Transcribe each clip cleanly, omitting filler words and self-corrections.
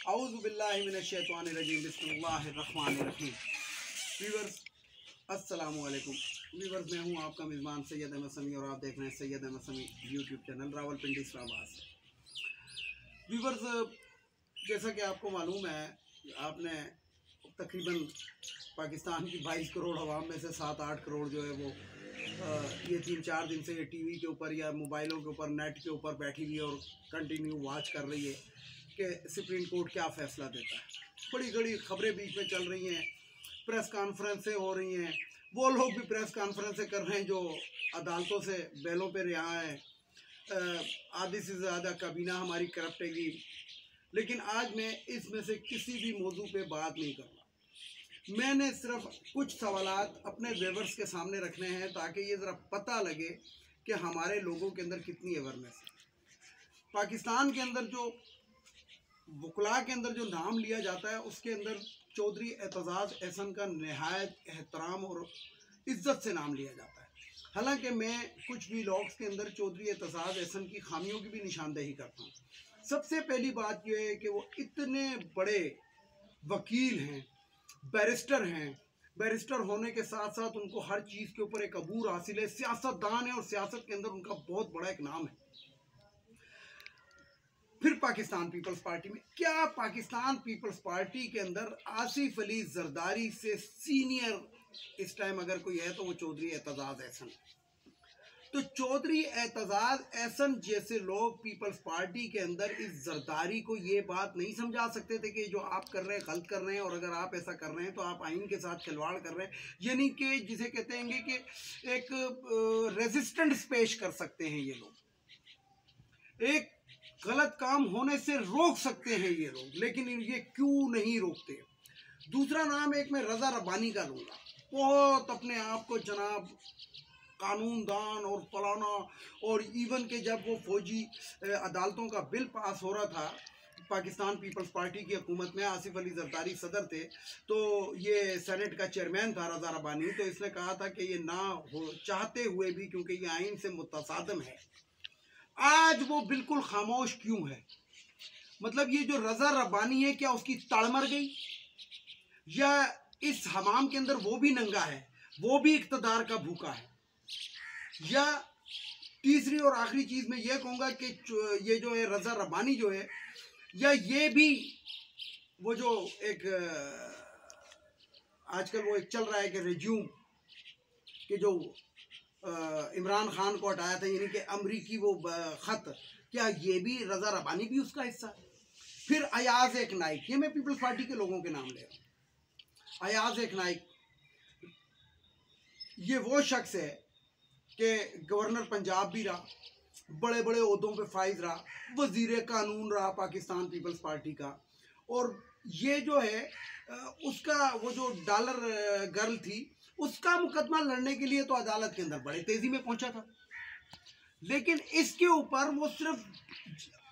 औज़ु बिल्लाहि मिनश्शैतानिर्रजीम बिस्मिल्लाहिर्रहमानिर्रहीम। व्यूअर्स अस्सलामु अलैकुम। व्यूअर्स, मैं हूं आपका मेज़बान सैयद अहमद समी और आप देख रहे हैं सैयद अहमद समी यूट्यूब चैनल रावलपिंडी इस्लामाबाद से। व्यूअर्स, जैसा कि आपको मालूम है, आपने तकरीबन पाकिस्तान की 22 करोड़ आवाम में से 7-8 करोड़ जो है वो ये 3-4 दिन से ये टीवी के ऊपर या मोबाइलों के ऊपर नेट के ऊपर बैठी हुई है और कंटिन्यू वॉच कर रही है कि सुप्रीम कोर्ट क्या फ़ैसला देता है। बड़ी बड़ी खबरें बीच में चल रही हैं, प्रेस कॉन्फ्रेंसें हो रही हैं, वो लोग भी प्रेस कॉन्फ्रेंसें कर रहे हैं जो अदालतों से बेलों पे रिहा हैं। आधी से ज़्यादा काबीना हमारी करप्ट हैगी। लेकिन आज मैं इसमें से किसी भी मौजू पे बात नहीं करूँगा। मैंने सिर्फ कुछ सवालात अपने व्यूअर्स के सामने रखने हैं ताकि ये ज़रा पता लगे कि हमारे लोगों के अंदर कितनी अवेयरनेस है। पाकिस्तान के अंदर जो वकला के अंदर जो नाम लिया जाता है उसके अंदर चौधरी एतजाज़ एहसन का नहायत एहतराम और इज़्ज़त से नाम लिया जाता है। हालांकि मैं कुछ भी व्लॉग्स के अंदर चौधरी एतजाज़ एहसन की खामियों की भी निशानदेही करता हूँ। सबसे पहली बात यह है कि वो इतने बड़े वकील हैं, बैरिस्टर हैं। बैरिस्टर होने के साथ साथ उनको हर चीज़ के ऊपर एक अबूर हासिल है, सियासतदान है और सियासत के अंदर उनका बहुत बड़ा एक नाम है। फिर पाकिस्तान पीपल्स पार्टी में क्या, पाकिस्तान पीपल्स पार्टी के अंदर आसिफ अली जरदारी से सीनियर इस टाइम अगर कोई है तो वो चौधरी एतजाज़ एहसन। तो चौधरी एतजाज़ एहसन जैसे लोग पीपल्स पार्टी के अंदर इस जरदारी को ये बात नहीं समझा सकते थे कि जो आप कर रहे हैं गलत कर रहे हैं, और अगर आप ऐसा कर रहे हैं तो आप आइन के साथ खिलवाड़ कर रहे हैं, यानी कि जिसे कहते हैं कि एक रेजिस्टेंस पेश कर सकते हैं ये लोग, एक गलत काम होने से रोक सकते हैं ये लोग, लेकिन ये क्यों नहीं रोकते। दूसरा नाम एक मैं रज़ा रब्बानी का लूँगा। बहुत अपने आप को जनाब कानूनदान और फलाना, और इवन के जब वो फौजी अदालतों का बिल पास हो रहा था पाकिस्तान पीपल्स पार्टी की हुकूमत में, आसिफ अली जरदारी सदर थे, तो ये सेनेट का चेयरमैन था रज़ा रब्बानी, तो इसने कहा था कि ये ना हो चाहते हुए भी, क्योंकि ये आइन से मुतसादम है। आज वो बिल्कुल खामोश क्यों है? मतलब ये जो रज़ा रब्बानी है, क्या उसकी तड़ मर गई, या इस हमाम के अंदर वो भी नंगा है, वो भी इक़्तिदार का भूखा है? या तीसरी और आखिरी चीज़ मैं ये कहूँगा कि ये जो है रज़ा रब्बानी जो है, या ये भी वो जो एक आजकल वो एक चल रहा है कि रिज्यूम कि जो इमरान खान को हटाया था, यानी कि अमरीकी वो ख़त, क्या ये भी रज़ा रब्बानी भी उसका हिस्सा है? फिर अयाज एक नाइक, ये मैं पीपल्स पार्टी के लोगों के नाम ले रहा हूँ। अयाज एक नाइक ये वो शख्स है कि गवर्नर पंजाब भी रहा, बड़े बड़े ओहदों पे फाइज रहा, वज़ीर कानून रहा पाकिस्तान पीपल्स पार्टी का, और ये जो है उसका वो जो डॉलर गर्ल थी उसका मुकदमा लड़ने के लिए तो अदालत के अंदर बड़े तेज़ी में पहुंचा था। लेकिन इसके ऊपर वो सिर्फ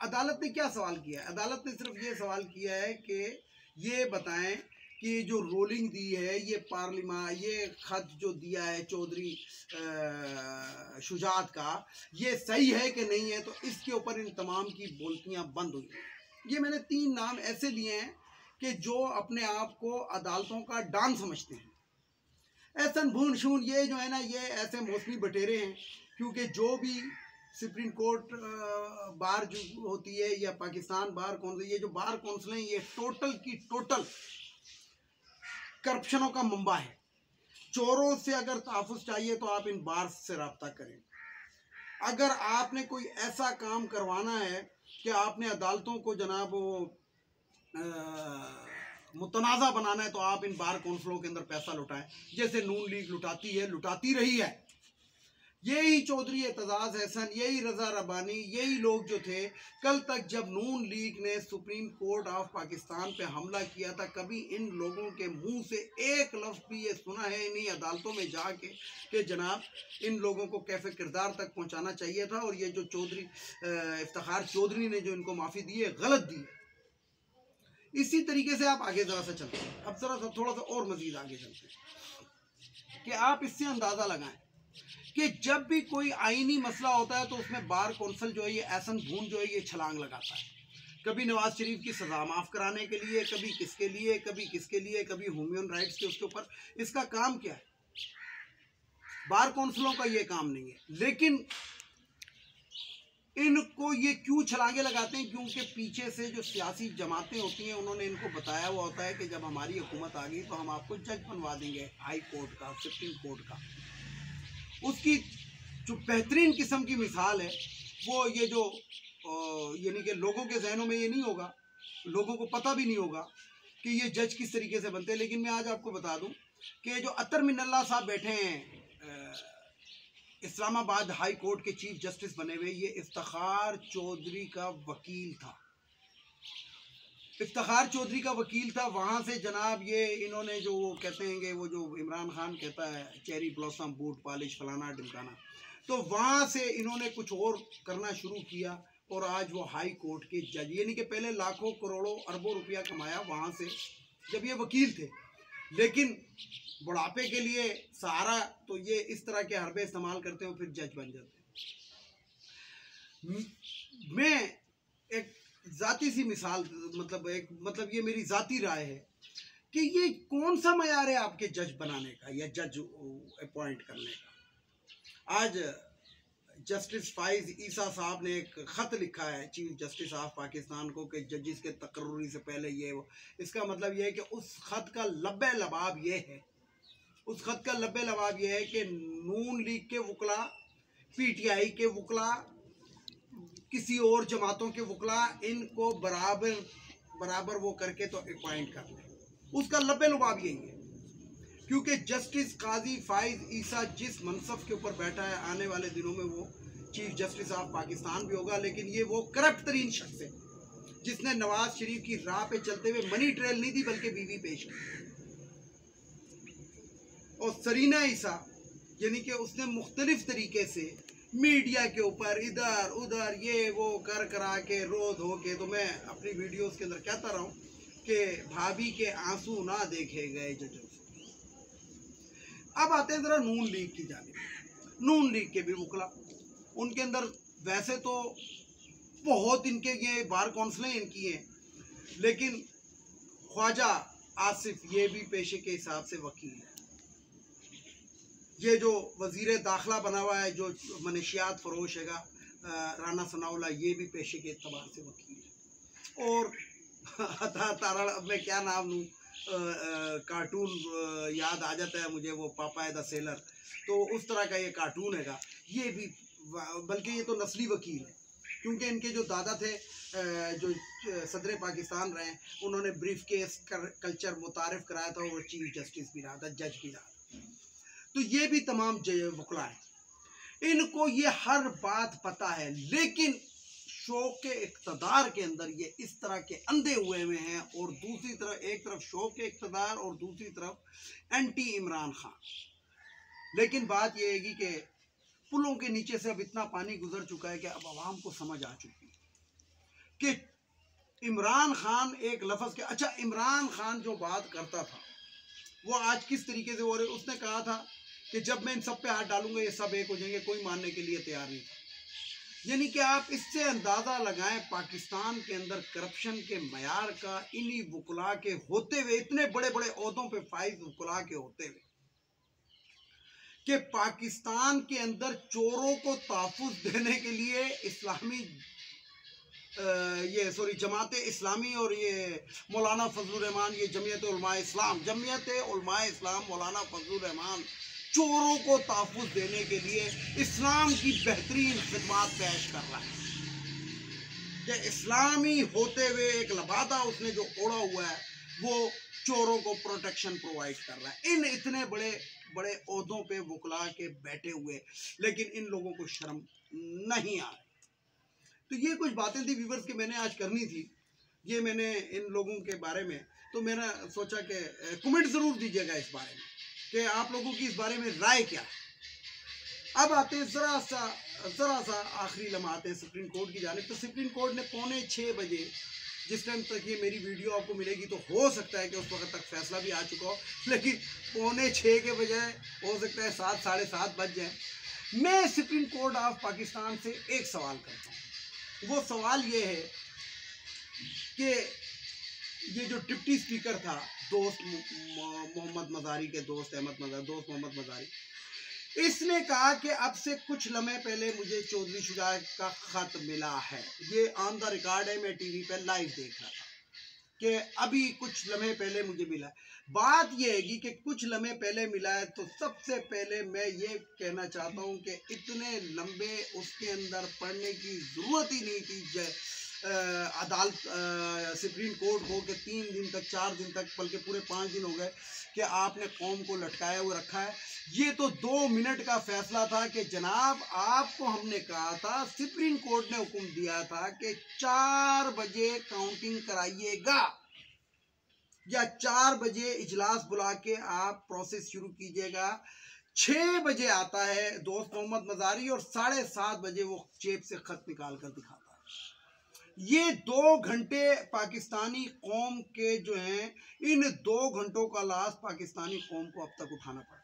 अदालत ने क्या सवाल किया है? अदालत ने सिर्फ ये सवाल किया है कि ये बताएं कि जो रोलिंग दी है ये पार्लियामेंट, ये खत जो दिया है चौधरी शुजात का, ये सही है कि नहीं है। तो इसके ऊपर इन तमाम की बोलतियाँ बंद हुई। ये मैंने 3 नाम ऐसे लिए हैं कि जो अपने आप को अदालतों का डॉन समझते हैं। एहसन भून शून ये जो है ना, ये ऐसे मौसमी बटेरे हैं, क्योंकि जो भी सुप्रीम कोर्ट बार जो होती है या पाकिस्तान बार कौंसिल, ये जो बार कौंसिल है, ये टोटल की टोटल करप्शनों का मंबा है। चोरों से अगर तहफ़्फ़ुज़ चाहिए तो आप इन बार से रब्ता करें। अगर आपने कोई ऐसा काम करवाना है कि आपने अदालतों को जनाब मुतनाज़ा बनाना है, तो आप इन बार कौंसिलों के अंदर पैसा लुटाएं, जैसे नून लीग लुटाती है, लुटाती रही है। यही चौधरी एतजाज़ एहसन, यही रज़ा रब्बानी, यही लोग जो थे, कल तक जब नून लीग ने सुप्रीम कोर्ट ऑफ पाकिस्तान पे हमला किया था, कभी इन लोगों के मुंह से एक लफ्ज़ भी ये सुना है नहीं अदालतों में जाके कि जनाब इन लोगों को कैफ़े किरदार तक पहुंचाना चाहिए था, और ये जो चौधरी इफ्तिखार चौधरी ने जो इनको माफ़ी दी है, गलत दी है। इसी तरीके से आप आगे ज़रा सा चलते हैं। अब ज़रा सा थोड़ा सा और मज़ीद आगे चलते हैं कि आप इससे अंदाज़ा लगाएं कि जब भी कोई आईनी मसला होता है तो उसमें बार कौंसिल जो है ये एहसन भून जो है ये छलांग लगाता है। कभी नवाज शरीफ की सज़ा माफ़ कराने के लिए, कभी किसके लिए, कभी किसके लिए, कभी ह्यूमन राइट्स के उसके ऊपर। इसका काम क्या है? बार कौंसलों का ये काम नहीं है। लेकिन इनको ये क्यों छलांगे लगाते हैं? क्योंकि पीछे से जो सियासी जमातें होती हैं उन्होंने इनको बताया हुआ होता है कि जब हमारी हुकूमत आ गई तो हम आपको जज बनवा देंगे हाई कोर्ट का, सुप्रीम कोर्ट का। उसकी जो बेहतरीन किस्म की मिसाल है वो ये जो यानी कि लोगों के जहनों में ये नहीं होगा, लोगों को पता भी नहीं होगा कि ये जज किस तरीके से बनते हैं। लेकिन मैं आज आपको बता दूं कि जो अतर मिनल्ला साहब बैठे हैं इस्लामाबाद हाई कोर्ट के चीफ जस्टिस बने हुए, ये इफ्तिखार चौधरी का वकील था। इफ्तिखार चौधरी का वकील था। वहाँ से जनाब ये इन्होंने जो वो कहते हैं कि वो जो इमरान खान कहता है चेरी ब्लॉसम बूट पॉलिश फलाना ढिमकाना, तो वहाँ से इन्होंने कुछ और करना शुरू किया और आज वो हाई कोर्ट के जज, यानी कि पहले लाखों करोड़ों अरबों रुपया कमाया वहाँ से जब ये वकील थे। लेकिन बुढ़ापे के लिए सहारा तो ये इस तरह के हरबे इस्तेमाल करते हैं और फिर जज बन जाते हैं। मैं एक जाती सी मिसाल मतलब ये मेरी जाती राय है कि ये कौन सा मयार है आपके जज बनाने का या जज अपॉइंट करने का। आज जस्टिस फाइज ईसा साहब ने एक ख़त लिखा है चीफ जस्टिस ऑफ पाकिस्तान को कि जजिस के तकर्री से पहले ये वो। इसका मतलब ये है कि उस ख़त का लब्बे लबाब ये है, उस ख़त का लब्बे लबाब ये है कि नून लीग के वकला, पीटीआई के वकला, किसी और जमातों के वकला, इनको बराबर वो करके तो अपॉइंट कर लें। उसका लब्बे लबाब यही है। क्योंकि जस्टिस काजी फाइज ईसा जिस मनसब के ऊपर बैठा है, आने वाले दिनों में वो चीफ जस्टिस ऑफ पाकिस्तान भी होगा। लेकिन ये वो करप्ट तरीन शख्स है जिसने नवाज शरीफ की राह पे चलते हुए मनी ट्रेल नहीं दी बल्कि बीवी पेश की। और सरीना ईसा यानी कि उसने मुख्तलिफ तरीके से मीडिया के ऊपर इधर उधर ये वो कर करा के रो धो के, तो मैं अपनी वीडियोस के अंदर कहता रहा हूँ कि भाभी के आंसू ना देखे गए जजों से। अब आते हैं जरा नून लीग की जानिब। नून लीग के भी वकला, उनके अंदर वैसे तो बहुत इनके ये बार कौंसलें इनकी हैं, लेकिन ख्वाजा आसिफ ये भी पेशे के हिसाब से वकील है। ये जो वजीर दाखिला बना हुआ है जो मनशियात फरोश है राना सनाउल्ला, ये भी पेशे के एतबार से वकील है। और तारा अब मैं क्या नाम लूँ, कार्टून याद आ जाता है मुझे, वो पापाया द सेलर, तो उस तरह का ये कार्टून है। ये भी बल्कि ये तो नस्ली वकील है क्योंकि इनके जो दादा थे जो सदर पाकिस्तान रहे, उन्होंने ब्रीफ केस कल्चर मुतारिफ कराया था, वो चीफ जस्टिस भी रहा था, जज भी रहा था। तो ये भी तमाम वकला है, इनको ये हर बात पता है। लेकिन शौक के इक़्तिदार के अंदर ये इस तरह के अंधे हुए हैं और दूसरी तरफ एक तरफ शौक के इक़्तिदार और दूसरी तरफ एंटी इमरान खान। लेकिन बात यह है कि पुलों के नीचे से अब इतना पानी गुजर चुका है कि अब आवाम को समझ आ चुकी है कि इमरान खान एक लफ्ज़ के, अच्छा इमरान खान जो बात करता था वो आज किस तरीके से हो रहे। उसने कहा था कि जब मैं इन सब पे हाथ डालूंगा ये सब एक हो जाएंगे, कोई मानने के लिए तैयार नहीं था। यानी कि आप इससे अंदाज़ा लगाएं पाकिस्तान के अंदर करप्शन के मयार का, इन्हीं वकला के होते हुए, इतने बड़े बड़े ओहदों पे फाइज वकला के होते हुए, कि पाकिस्तान के अंदर चोरों को तहफ़्फ़ुज़ देने के लिए इस्लामी जमात इस्लामी और ये मौलाना फजलुर रहमान, ये जमीयत उलमाए इस्लाम मौलाना फजलुर रहमान चोरों को तहफ़्फ़ुज़ देने के लिए इस्लाम की बेहतरीन खिदमत पेश कर रहा है। कि इस्लामी होते हुए एक लबादा उसने जो ओढ़ा हुआ है वो चोरों को प्रोटेक्शन प्रोवाइड कर रहा है। इन इतने बड़े बड़े ओहदों पे वकला के बैठे हुए, लेकिन इन लोगों को शर्म नहीं आ रही। तो ये कुछ बातें थी व्यूअर्स कि मैंने आज करनी थी, ये मैंने इन लोगों के बारे में, तो मैंने सोचा कि कमेंट ज़रूर दीजिएगा इस बारे में कि आप लोगों की इस बारे में राय क्या है। अब आते हैं ज़रा सा आखिरी लम्हा आते हैं सुप्रीम कोर्ट की जानिब। तो सुप्रीम कोर्ट ने 5:45 बजे, जिस टाइम तक ये मेरी वीडियो आपको मिलेगी तो हो सकता है कि उस वक्त तक फैसला भी आ चुका हो, लेकिन 5:45 के बजाय हो सकता है 7, साढ़े 7 बज जाए। मैं सुप्रीम कोर्ट ऑफ पाकिस्तान से एक सवाल करता हूँ। वो सवाल ये है कि ये जो डिप्टी स्पीकर था दोस्त मोहम्मद मज़ारी के दोस्त मोहम्मद मज़ारी, इसने कहा कि अब से कुछ लम्हे पहले मुझे चौधरी शुजा का ख़त मिला है। ये ऑन द रिकॉर्ड है, मैं टीवी पे लाइव देख रहा था कि अभी कुछ लम्हे पहले मुझे मिला है। बात यह है कि कुछ लम्हे पहले मिला है, तो सबसे पहले मैं ये कहना चाहता हूँ कि इतने लंबे उसके अंदर पढ़ने की ज़रूरत ही नहीं थी। अदालत सुप्रीम कोर्ट को कि 3 दिन तक 4 दिन तक बल्कि पूरे 5 दिन हो गए कि आपने कौम को लटकाया हुआ रखा है। ये तो 2 मिनट का फैसला था कि जनाब आपको हमने कहा था, सुप्रीम कोर्ट ने हुक्म दिया था कि 4 बजे काउंटिंग कराइएगा या 4 बजे इजलास बुला के आप प्रोसेस शुरू कीजिएगा। 6 बजे आता है दोस्त मोहम्मद मज़ारी और 7:30 बजे वो जेब से खत निकाल कर दिखाता है। ये 2 घंटे पाकिस्तानी कौम के जो हैं, इन 2 घंटों का लाश पाकिस्तानी कौम को अब तक उठाना पड़ा।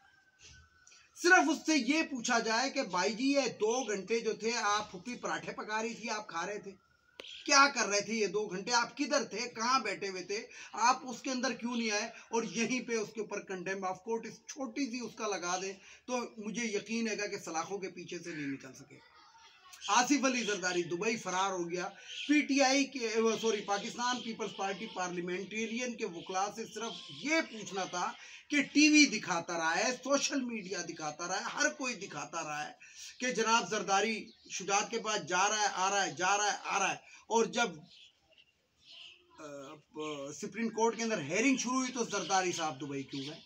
सिर्फ उससे ये पूछा जाए कि भाई जी ये 2 घंटे जो थे, आप फुप्पी पराठे पका रही थी, आप खा रहे थे, क्या कर रहे थे ये 2 घंटे? आप किधर थे, कहाँ बैठे हुए थे, आप उसके अंदर क्यों नहीं आए? और यहीं पे उसके ऊपर कंडेम ऑफ कोर्ट इस छोटी सी उसका लगा दे तो मुझे यकीन है कि सलाखों के पीछे से नहीं निकल सके। आसिफ अली जरदारी दुबई फरार हो गया। पीटीआई के पाकिस्तान पीपल्स पार्टी पार्लियामेंटेरियन के वकला से सिर्फ ये पूछना था कि टीवी दिखाता रहा है, सोशल मीडिया दिखाता रहा है, हर कोई दिखाता रहा है कि जनाब जरदारी शुजात के पास जा रहा है, आ रहा है, जा रहा है, आ रहा है। और जब सुप्रीम कोर्ट के अंदर हेयरिंग शुरू हुई तो जरदारी साहब दुबई क्यों गए?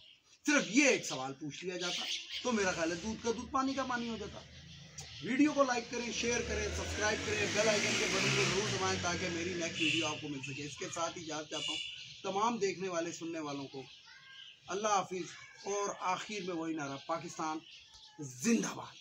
सिर्फ ये एक सवाल पूछ लिया जाता तो मेरा ख्याल है दूध का दूध पानी का पानी हो जाता। वीडियो को लाइक करें, शेयर करें, सब्सक्राइब करें, बेल आइकन के बटन को जरूर दबाएं ताकि मेरी नेक्स्ट वीडियो आपको मिल सके। इसके साथ ही इजाज़त चाहता हूँ तमाम देखने वाले सुनने वालों को। अल्लाह हाफिज़। और आखिर में वही नारा, पाकिस्तान जिंदाबाद।